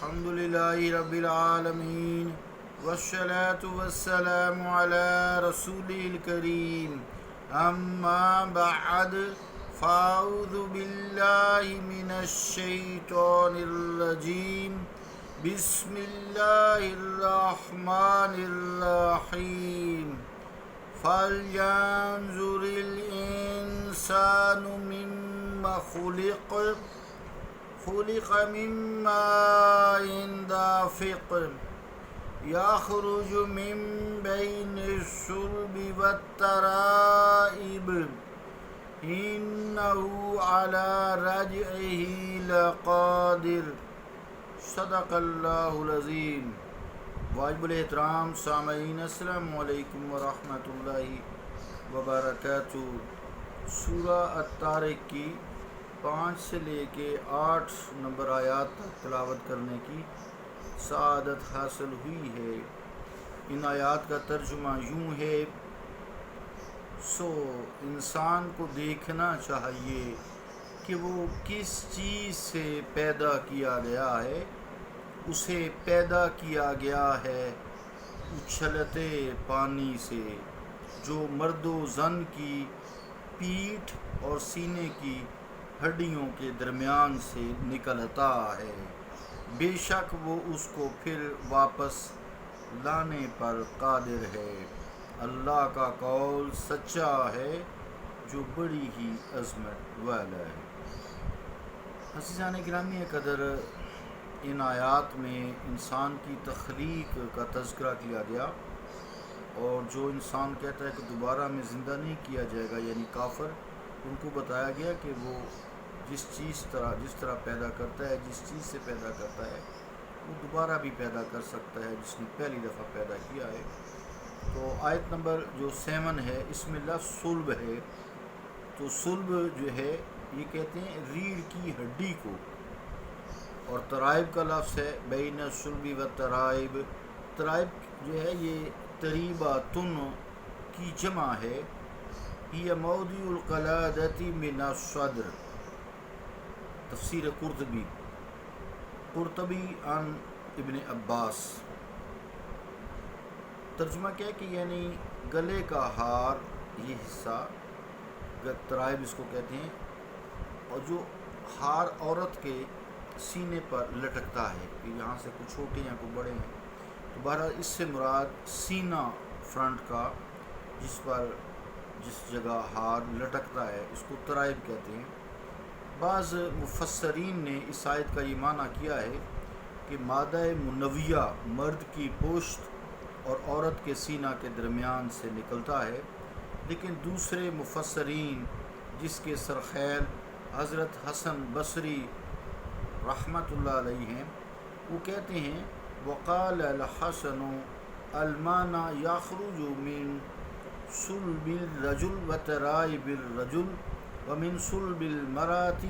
الحمد لله رب العالمين والصلاة والسلام على رسوله الكريم أما بعد فأعوذ بالله من الشيطان الرجيم بسم الله الرحمن الرحيم فلينظر الإنسان مما خلق من ماء دافق يخرج من بين الصلب والترائب إنه على رجعه لقادر صدق اللہ العظیم۔ واجب الاحترام سامعین، السلام علیکم ورحمۃ اللہ وبرکاتہ۔ سورہ الطارق کی 5 سے لے کے 8 نمبر آیات تک تلاوت کرنے کی سعادت حاصل ہوئی ہے۔ ان آیات کا ترجمہ یوں ہے: سو انسان کو دیکھنا چاہیے کہ وہ کس چیز سے پیدا کیا گیا ہے۔ اسے پیدا کیا گیا ہے اچھلتے پانی سے، جو مرد و زن کی پیٹھ اور سینے کی ہڈیوں کے درمیان سے نکلتا ہے۔ بے شک وہ اس کو پھر واپس لانے پر قادر ہے۔ اللہ کا قول سچا ہے جو بڑی ہی عظمت والا ہے۔ عزیزان گرامی قدر، ان آیات میں انسان کی تخلیق کا تذکرہ کیا گیا، اور جو انسان کہتا ہے کہ دوبارہ میں زندہ نہیں کیا جائے گا، یعنی کافر، ان کو بتایا گیا کہ وہ جس طرح پیدا کرتا ہے، جس چیز سے پیدا کرتا ہے، وہ دوبارہ بھی پیدا کر سکتا ہے جس نے پہلی دفعہ پیدا کیا ہے۔ تو آیت نمبر جو 7 ہے، اس میں لفظ صلب ہے۔ تو صلب جو ہے یہ کہتے ہیں ریڑھ کی ہڈی کو، اور ترائب کا لفظ ہے بین الصلب و ترائب۔ ترائب جو ہے یہ تریباتن کی جمع ہے۔ یہ موضع القلادۃ من الصدر۔ تفسیر قرطبی عن ابن عباس۔ ترجمہ کیا ہے کہ یعنی گلے کا ہار، یہ حصہ ترائب اس کو کہتے ہیں، اور جو ہار عورت کے سینے پر لٹکتا ہے، کہ یہاں سے کچھ چھوٹے ہیں کچھ بڑے ہیں، تو بہرحال اس سے مراد سینہ فرنٹ کا، جس جگہ ہار لٹکتا ہے، اس کو ترائب کہتے ہیں۔ بعض مفسرین نے اس آیت کا یہ معنی کیا ہے کہ مادہ منویہ مرد کی پشت اور عورت کے سینہ کے درمیان سے نکلتا ہے، لیکن دوسرے مفسرین جس کے سرخیل حضرت حسن بصری رحمۃ اللہ علیہ ہیں، وہ کہتے ہیں وقال الحسن المعنى يخرج من صلب الرجل وترائب الرجل ومن صلب المرأة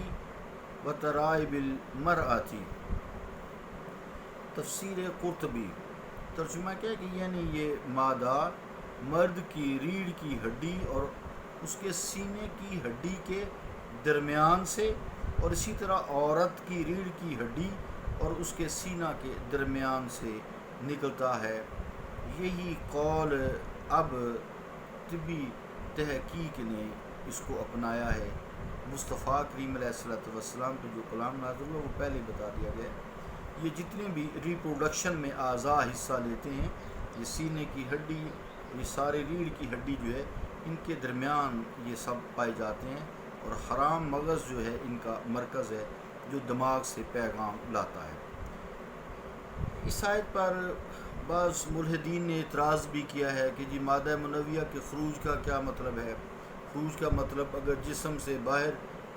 وترائب المرأة۔ تفسیر قرطبی۔ ترجمہ کیا ہے کہ یعنی یہ مادہ مرد کی ریڑھ کی ہڈی اور اس کے سینے کی ہڈی کے درمیان سے، اور اسی طرح عورت کی ریڑھ کی ہڈی اور اس کے سینہ کے درمیان سے نکلتا ہے۔ یہی قول اب طبی تحقیق نے اس کو اپنایا ہے۔ مصطفیٰ کریم علیہ السلام پہ جو کلام نازل ہوا وہ پہلے بتا دیا گیا ہے۔ یہ جتنے بھی ریپروڈکشن میں اعضاء حصہ لیتے ہیں، یہ سینے کی ہڈی، یہ سارے ریڑھ کی ہڈی جو ہے، ان کے درمیان یہ سب پائے جاتے ہیں، اور حرام مغز جو ہے ان کا مرکز ہے جو دماغ سے پیغام لاتا ہے۔ اس آیت پر بعض ملحدین نے اعتراض بھی کیا ہے کہ جی مادہ منویہ کے خروج کا کیا مطلب ہے؟ خروج کا مطلب اگر جسم سے باہر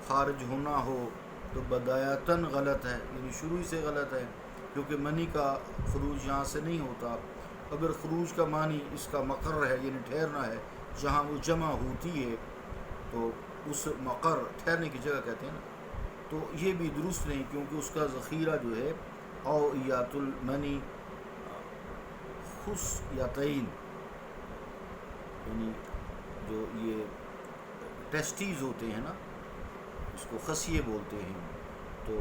خارج ہونا ہو تو بدایاتاً غلط ہے، یعنی شروع سے غلط ہے، کیونکہ منی کا خروج یہاں سے نہیں ہوتا۔ اگر خروج کا معنی اس کا مقر ہے، یعنی ٹھہرنا ہے، جہاں وہ جمع ہوتی ہے تو اس مقر، ٹھہرنے کی جگہ کہتے ہیں نا، تو یہ بھی درست نہیں، کیونکہ اس کا ذخیرہ جو ہے اوعیات المنی خصیتین، یعنی جو یہ ٹیسٹیز ہوتے ہیں نا، اس کو خصیے بولتے ہیں، تو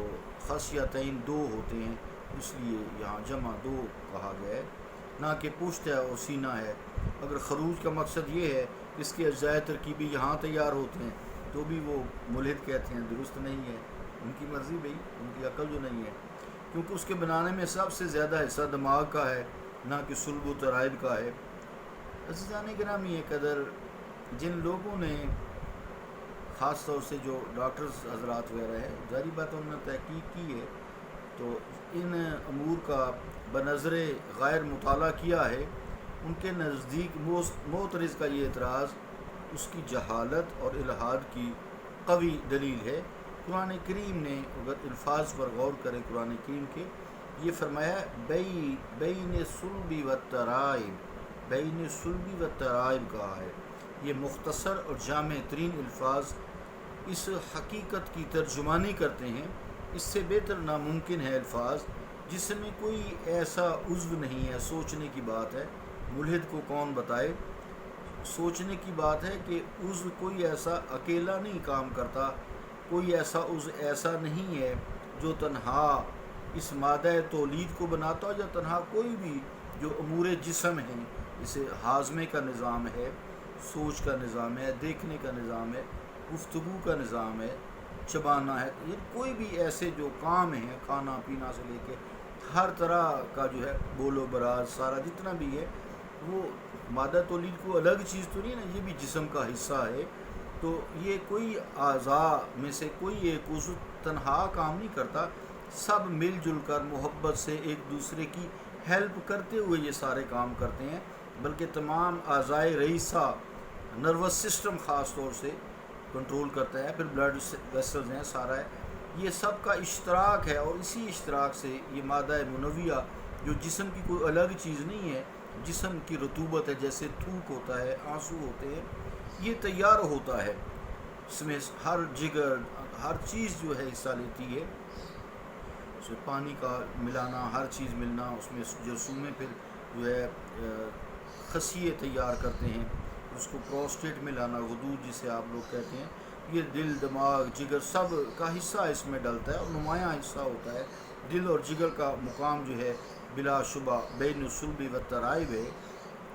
خصیتین 2 ہوتے ہیں، اس لیے یہاں جمع دو کہا گیا ہے، نہ کہ پشت ہے اور سینہ ہے۔ اگر خروج کا مقصد یہ ہے کہ اس کے اجزائے ترکیبی یہاں تیار ہوتے ہیں تو بھی وہ ملحد کہتے ہیں، درست نہیں ہے، ان کی مرضی بھئی، ان کی عقل جو نہیں ہے، کیونکہ اس کے بنانے میں سب سے زیادہ حصہ دماغ کا ہے، نہ کہ صلب و ترائب کا ہے۔ عزیزان گرامی قدر، جن لوگوں نے خاص طور سے جو ڈاکٹرز حضرات وغیرہ ہیں، ظاہری بات انہوں نے تحقیق کی ہے، تو ان امور کا بنظر غیر مطالعہ کیا ہے، ان کے نزدیک معترض کا یہ اعتراض اس کی جہالت اور الحاد کی قوی دلیل ہے۔ قرآن کریم نے اگر الفاظ پر غور کریں قرآن کریم کے، یہ فرمایا بین صلبی و ترائب، بین صلبی و ترائب کہا ہے۔ یہ مختصر اور جامع ترین الفاظ اس حقیقت کی ترجمانی کرتے ہیں۔ اس سے بہتر ناممکن ہے الفاظ جس میں کوئی ایسا عضو نہیں ہے۔ سوچنے کی بات ہے، ملحد کو کون بتائے، سوچنے کی بات ہے کہ عضو کوئی ایسا اکیلا نہیں کام کرتا، کوئی ایسا عضو ایسا نہیں ہے جو تنہا اس مادہ تولید کو بناتا ہو، یا تنہا کوئی بھی جو امور جسم ہیں، جیسے ہاضمے کا نظام ہے، سوچ کا نظام ہے، دیکھنے کا نظام ہے، گفتگو کا نظام ہے، چبانا ہے، یہ کوئی بھی ایسے جو کام ہیں، کھانا پینا سے لے کے ہر طرح کا جو ہے بول و براز سارا جتنا بھی ہے، وہ مادہ تولید کو الگ چیز تو نہیں نا، یہ بھی جسم کا حصہ ہے۔ تو یہ کوئی اعضاء میں سے کوئی ایک عضو تنہا کام نہیں کرتا، سب مل جل کر محبت سے ایک دوسرے کی ہیلپ کرتے ہوئے یہ سارے کام کرتے ہیں، بلکہ تمام اعضائے رئیسہ، نروس سسٹم خاص طور سے کنٹرول کرتا ہے، پھر بلڈ ویسلز ہیں، سارا ہے، یہ سب کا اشتراک ہے، اور اسی اشتراک سے یہ مادہ منویہ جو جسم کی کوئی الگ چیز نہیں ہے، جسم کی رطوبت ہے، جیسے تھوک ہوتا ہے، آنسو ہوتے ہیں، یہ تیار ہوتا ہے، اس میں ہر جگر ہر چیز جو ہے حصہ لیتی ہے، اس میں پانی کا ملانا، ہر چیز ملنا، اس میں جرثومے پھر جو ہے خصیے تیار کرتے ہیں، اس کو پروسٹیٹ میں لانا، غدود جسے آپ لوگ کہتے ہیں، یہ دل، دماغ، جگر سب کا حصہ اس میں ڈلتا ہے، اور نمایاں حصہ ہوتا ہے۔ دل اور جگر کا مقام جو ہے بلا شبہ بین الصلب و ترائب ہے،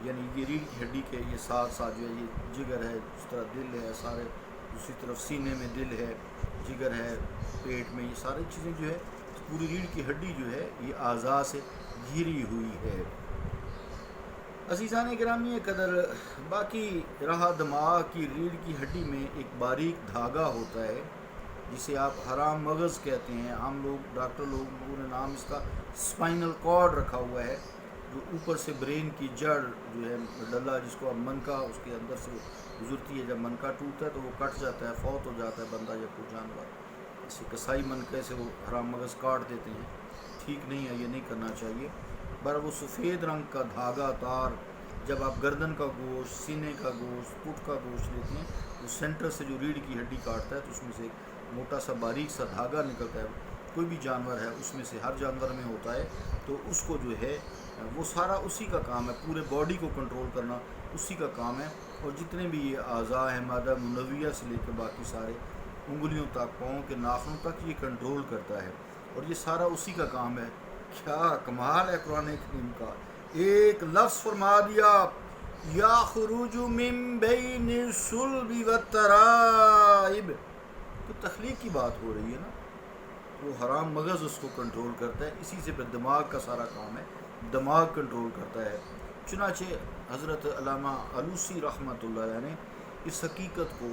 یعنی یہ ریڑھ کی ہڈی کے یہ ساتھ ساتھ جو ہے یہ جگر ہے، اس طرح دل ہے، سارے دوسری طرف سینے میں دل ہے، جگر ہے، پیٹ میں، یہ ساری چیزیں جو ہے پوری ریڑھ کی ہڈی جو ہے یہ اعضاء سے گھری ہوئی ہے۔ عزیزان گرامی قدر، باقی رہا دماغ کی ریڑھ کی ہڈی میں ایک باریک دھاگا ہوتا ہے جسے آپ حرام مغز کہتے ہیں، عام لوگ، ڈاکٹر لوگوں نے نام اس کا اسپائنل کارڈ رکھا ہوا ہے، جو اوپر سے برین کی جڑ جو ہے ڈلہ، جس کو اب منکا اس کے اندر سے گزرتی ہے، جب منکا ٹوٹتا ہے تو وہ کٹ جاتا ہے، فوت ہو جاتا ہے بندہ یا کوئی جانور، اسے کسائی منکے سے وہ حرام مغز کاٹ دیتے ہیں، ٹھیک نہیں ہے، یہ نہیں کرنا چاہیے۔ بر وہ سفید رنگ کا دھاگا تار جب آپ گردن کا گوشت، سینے کا گوشت، پٹ کا گوشت لیتے ہیں، تو سینٹر سے جو ریڑھ کی ہڈی کاٹتا ہے تو اس میں سے ایک موٹا سا باریک سا دھاگا نکلتا ہے، کوئی بھی جانور ہے اس میں سے، ہر جانور میں ہوتا ہے، تو اس کو جو ہے وہ سارا اسی کا کام ہے، پورے باڈی کو کنٹرول کرنا اسی کا کام ہے، اور جتنے بھی یہ اعضاء ہیں مادہ منویہ سے لے کے باقی سارے انگلیوں تک، پاؤں کے ناخنوں تک یہ کنٹرول کرتا ہے، اور یہ سارا اسی کا کام ہے۔ کیا کمال ہے قرآن کریم کا، ایک لفظ فرما دیا، یخرج من بین الصلب والترائب، تو تخلیق کی بات ہو رہی ہے نا، وہ حرام مغز اس کو کنٹرول کرتا ہے، اسی سے پھر دماغ کا سارا کام ہے، دماغ کنٹرول کرتا ہے۔ چنانچہ حضرت علامہ علوسی رحمۃ اللہ علیہ نے اس حقیقت کو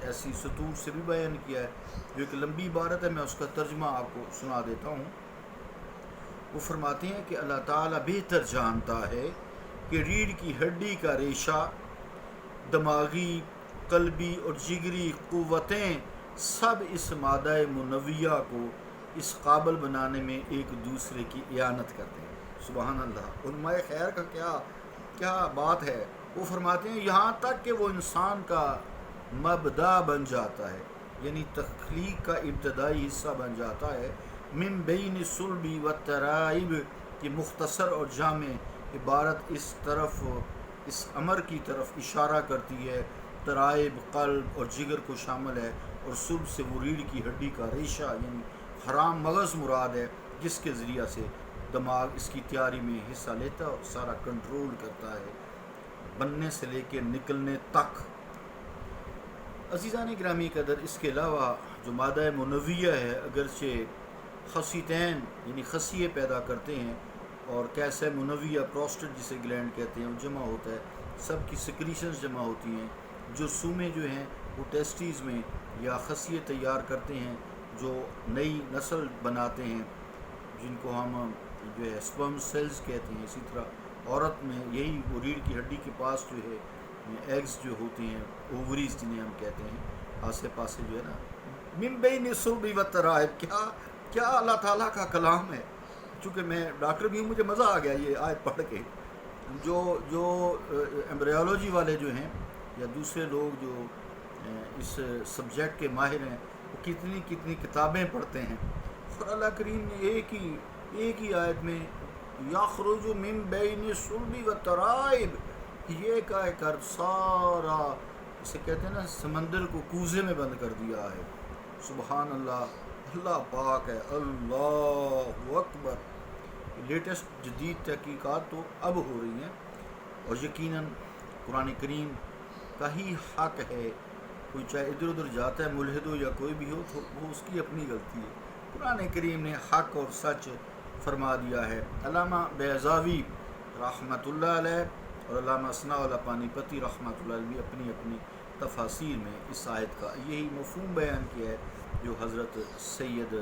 ایسی سطور سے بھی بیان کیا ہے، جو ایک لمبی عبارت ہے، میں اس کا ترجمہ آپ کو سنا دیتا ہوں۔ وہ فرماتے ہیں کہ اللہ تعالیٰ بہتر جانتا ہے کہ ریڑھ کی ہڈی کا ریشہ، دماغی، قلبی اور جگری قوتیں سب اس مادہ منویہ کو اس قابل بنانے میں ایک دوسرے کی اعانت کرتے ہیں۔ سبحان اللہ، علماء خیر کا کیا بات ہے۔ وہ فرماتے ہیں یہاں تک کہ وہ انسان کا مبدا بن جاتا ہے، یعنی تخلیق کا ابتدائی حصہ بن جاتا ہے۔ من بین الصلب والترائب کی مختصر اور جامع عبارت اس امر کی طرف اشارہ کرتی ہے، ترائب قلب اور جگر کو شامل ہے، اور صلب سے وہ ریڑھ کی ہڈی کا ریشہ یعنی حرام مغز مراد ہے، جس کے ذریعہ سے دماغ اس کی تیاری میں حصہ لیتا ہے اور سارا کنٹرول کرتا ہے بننے سے لے کے نکلنے تک۔ عزیزان گرامی قدر، اس کے علاوہ جو مادہ منویہ ہے اگرچہ خصیتین یعنی خصیے پیدا کرتے ہیں، اور کیسے منویہ پروسٹیٹ جسے گلینڈ کہتے ہیں وہ جمع ہوتا ہے، سب کی سیکریشنز جمع ہوتی ہیں، جو سومیں جو ہیں وہ ٹیسٹیز میں یا خصیے تیار کرتے ہیں جو نئی نسل بناتے ہیں، جن کو ہم جو ہے سپرم سیلز کہتے ہیں۔ اسی طرح عورت میں یہی وہ ریڑھ کی ہڈی کے پاس جو ہے ایگز جو ہوتے ہیں، اووریز جنہیں ہم کہتے ہیں، آسے پاسے جو ہے نا، من بین الصلب والترائب، کیا اللہ تعالیٰ کا کلام ہے۔ چونکہ میں ڈاکٹر بھی ہوں، مجھے مزہ آ گیا یہ آیت پڑھ کے۔ جو ایمبریولوجی والے جو ہیں یا دوسرے لوگ جو اس سبجیکٹ کے ماہر ہیں، وہ کتنی کتابیں پڑھتے ہیں، اور اللہ کریم نے ایک ہی آیت میں یخرج من بین الصلب والترائب، یہ کہہ کر سارا اسے کہتے ہیں نا سمندر کو کوزے میں بند کر دیا ہے۔ سبحان اللہ، اللہ پاک ہے، اللہ اکبر۔ لیٹسٹ جدید تحقیقات تو اب ہو رہی ہیں، اور یقیناً قرآن کریم کا ہی حق ہے۔ کوئی چاہے ادھر ادھر جاتا ہے، ملحد ہو یا کوئی بھی ہو، تو وہ اس کی اپنی غلطی ہے۔ قرآن کریم نے حق اور سچ فرما دیا ہے۔ علامہ بیضاوی رحمۃ اللہ علیہ اور علامہ ثناء اللہ پانی پتی رحمۃ اللہ علیہ بھی اپنی تفاسیر میں اس آیت کا یہی مفہوم بیان کیا ہے جو حضرت سید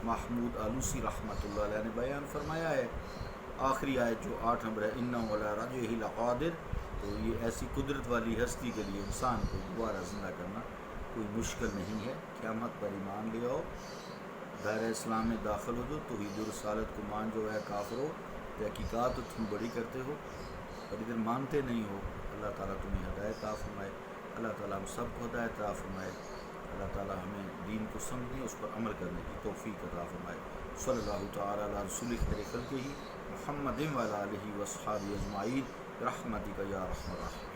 محمود آلوسی رحمۃ اللہ علیہ نے بیان فرمایا ہے۔ آخری آیت جو 8 نمبر ہے، اِنَّهُ عَلَىٰ رَجْعِهِ لَقَادِرٌ، تو یہ ایسی قدرت والی ہستی کے لیے انسان کو دوبارہ زندہ کرنا کوئی مشکل نہیں ہے۔ قیامت پر ایمان لے آؤ، دائرہ اسلام میں داخل ہو جو، توحید و رسالت کو مان جو ہے کافر ہو، تحقیقات تو تم بڑی کرتے ہو اور ادھر مانتے نہیں ہو۔ اللہ تعالیٰ تمہیں ہدایت عطا فرمائے، اللہ تعالیٰ ہم سب کو ہدایت عطا فرمائے، اللہ تعالیٰ ہمیں دین کو سمجھنے اس پر عمل کرنے کی توفیق عطا فرمائے۔ صلی اللہ تعالیٰ علی رسول خیر خلقہ محمد وعلی آلہ وصحبہ اجمعین برحمتک یا ارحم الراحمین۔